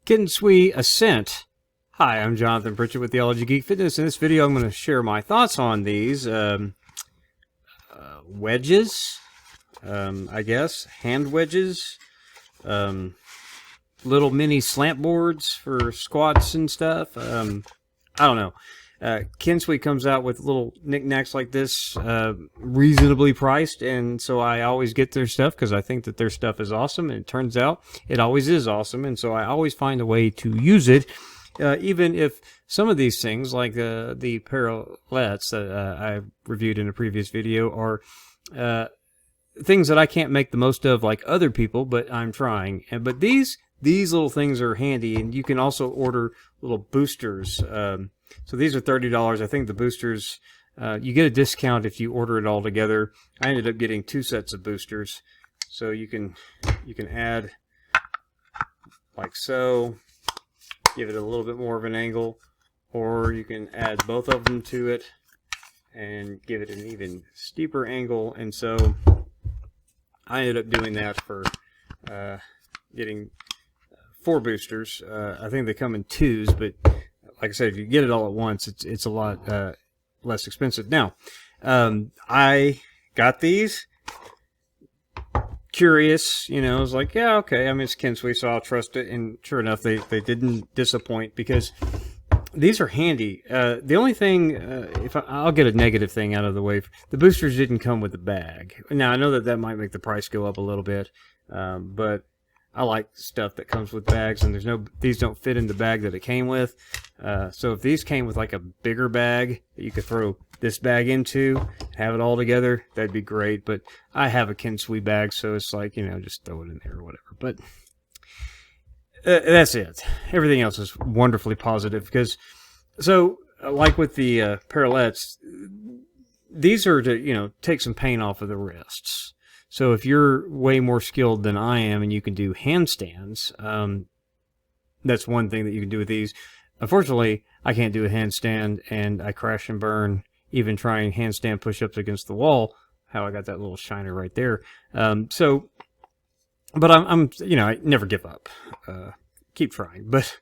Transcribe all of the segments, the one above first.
Kensui Ascent. Hi, I'm Jonathan Pritchett with Theology, Geek, Fitness. In this video, I'm going to share my thoughts on these wedges, I guess, hand wedges, little mini slant boards for squats and stuff. I don't know. Kensui comes out with little knickknacks like this, reasonably priced, and so I always get their stuff because I think that their stuff is awesome, and it turns out it always is awesome, and so I always find a way to use it, even if some of these things, like the parallettes that I reviewed in a previous video, are things that I can't make the most of like other people, but I'm trying. But these little things are handy, and you can also order little boosters. So these are $30. I think the boosters, you get a discount if you order it all together. I ended up getting 2 sets of boosters. So you can add like so, give it a little bit more of an angle, or you can add both of them to it and give it an even steeper angle. And so I ended up doing that for getting 4 boosters. I think they come in 2s, but like I said, if you get it all at once, it's a lot less expensive. Now, I got these. Curious, you know, I was like, yeah, okay, I mean, it's Kensui, so I'll trust it. And sure enough, they didn't disappoint, because these are handy. The only thing, I'll get a negative thing out of the way, the boosters didn't come with the bag. Now, I know that might make the price go up a little bit, but I like stuff that comes with bags, and these don't fit in the bag that it came with. So if these came with like a bigger bag that you could throw this bag into, have it all together, that'd be great. But I have a Kensui bag, so it's like, you know, just throw it in there or whatever. But that's it. Everything else is wonderfully positive, because, so like with the parallettes, these are to, you know, take some pain off of the wrists. So if you're way more skilled than I am and you can do handstands, that's one thing that you can do with these. Unfortunately, I can't do a handstand, and I crash and burn even trying handstand push-ups against the wall. How I got that little shiner right there. But I'm you know, I never give up. Keep trying. But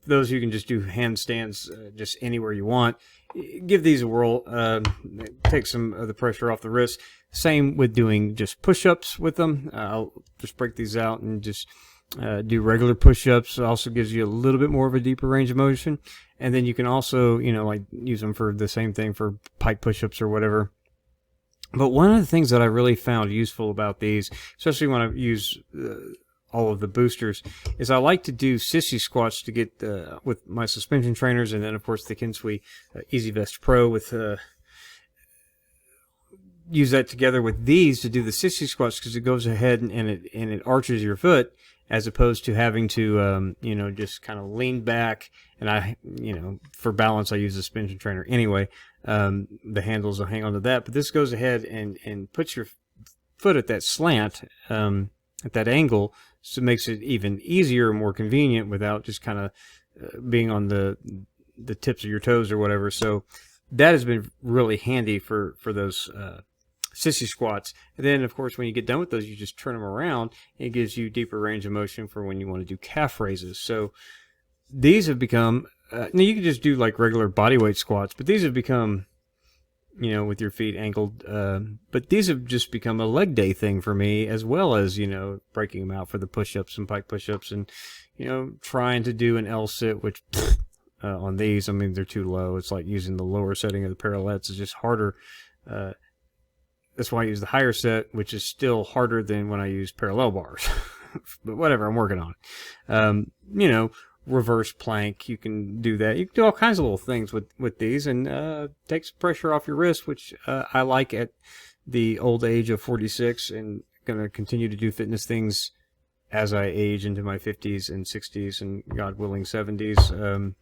those you can just do handstands just anywhere you want. Give these a whirl. Take some of the pressure off the wrist. Same with doing just push-ups with them. I'll just break these out and just do regular push-ups. It also gives you a little bit more of a deeper range of motion. And then you can also, you know, like use them for the same thing for pike push-ups or whatever. But one of the things that I really found useful about these, especially when I use all of the boosters, is I like to do sissy squats to get with my suspension trainers, and then of course the Kensui Easy Vest Pro with use that together with these to do the sissy squats, because it goes ahead and it arches your foot, as opposed to having to you know, just kind of lean back. And you know, for balance I use a suspension trainer anyway. The handles will hang on to that, but this goes ahead and puts your foot at that slant, at that angle, so it makes it even easier and more convenient without just kind of being on the tips of your toes or whatever. So that has been really handy for those sissy squats. And then of course when you get done with those, you just turn them around, and it gives you deeper range of motion for when you want to do calf raises. So these have become now you can just do like regular bodyweight squats, but these have become, you know, with your feet angled, but these have just become a leg day thing for me, as well as, you know, breaking them out for the push-ups and pike push-ups, and, you know, trying to do an L-sit, which on these, I mean, they're too low. It's like using the lower setting of the parallettes is just harder. That's why I use the higher set, which is still harder than when I use parallel bars. But whatever, I'm working on it. You know, reverse plank, you can do that. You can do all kinds of little things with these, and takes pressure off your wrist, which I like at the old age of 46, and going to continue to do fitness things as I age into my 50s and 60s and God willing 70s,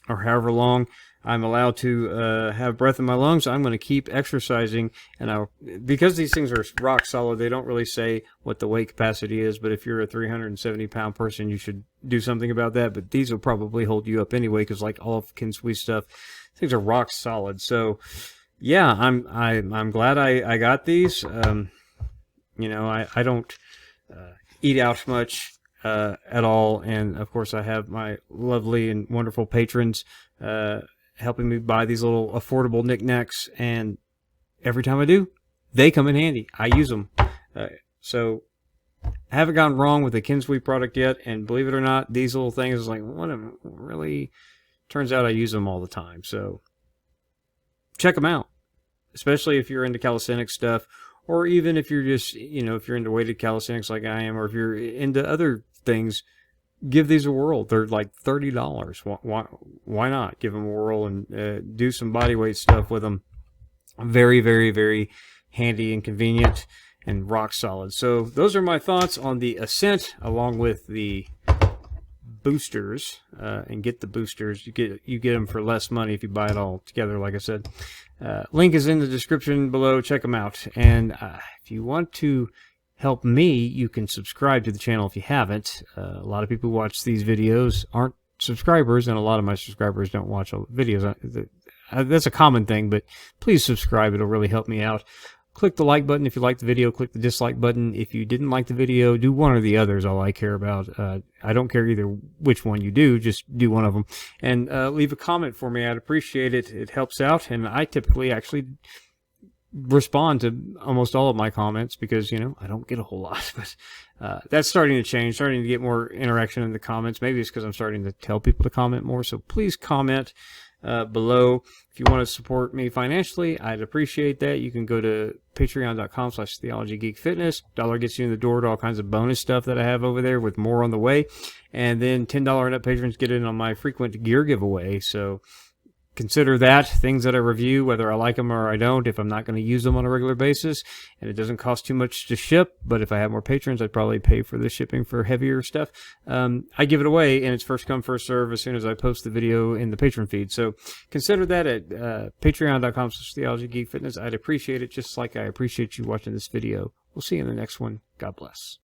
or however long I'm allowed to have breath in my lungs. I'm going to keep exercising, and because these things are rock solid, they don't really say what the weight capacity is, but if you're a 370-pound person, you should do something about that. But these will probably hold you up anyway, because like all of Kensui stuff, things are rock solid. So yeah, I'm glad I got these. You know, I don't eat out much. at all. And of course, I have my lovely and wonderful patrons helping me buy these little affordable knickknacks, and every time I do, they come in handy. I use them. So I haven't gone wrong with the Kensui product yet, and believe it or not, these little things is like, what really turns out I use them all the time. So check them out, especially if you're into calisthenics stuff, or even if you're just, if you're into weighted calisthenics like I am, or if you're into other things, give these a whirl. They're like $30. Why not give them a whirl and do some body weight stuff with them? Very, very, very handy and convenient and rock solid. So those are my thoughts on the Ascent, along with the boosters. And get the boosters. You get them for less money if you buy it all together, like I said. Link is in the description below. Check them out. And if you want to help me, you can subscribe to the channel if you haven't. A lot of people who watch these videos aren't subscribers, and a lot of my subscribers don't watch all the videos. That's a common thing, but please subscribe. It'll really help me out. Click the like button if you like the video. Click the dislike button if you didn't like the video. Do one or the other is all I care about. I don't care either which one you do. Just do one of them. And leave a comment for me. I'd appreciate it. It helps out. And I typically actually respond to almost all of my comments because, I don't get a whole lot. But that's starting to change. Starting to get more interaction in the comments. Maybe it's because I'm starting to tell people to comment more. So please comment below. If you want to support me financially, I'd appreciate that. You can go to patreon.com/theologygeekfitness. $1 gets you in the door to all kinds of bonus stuff that I have over there, with more on the way. And then $10 and up patrons get in on my frequent gear giveaway. So consider that. Things that I review, whether I like them or I don't, if I'm not going to use them on a regular basis. And it doesn't cost too much to ship, but if I have more patrons, I'd probably pay for the shipping for heavier stuff. I give it away, and it's first come, first serve as soon as I post the video in the patron feed. So consider that at patreon.com/theologygeekfitness. I'd appreciate it, just like I appreciate you watching this video. We'll see you in the next one. God bless.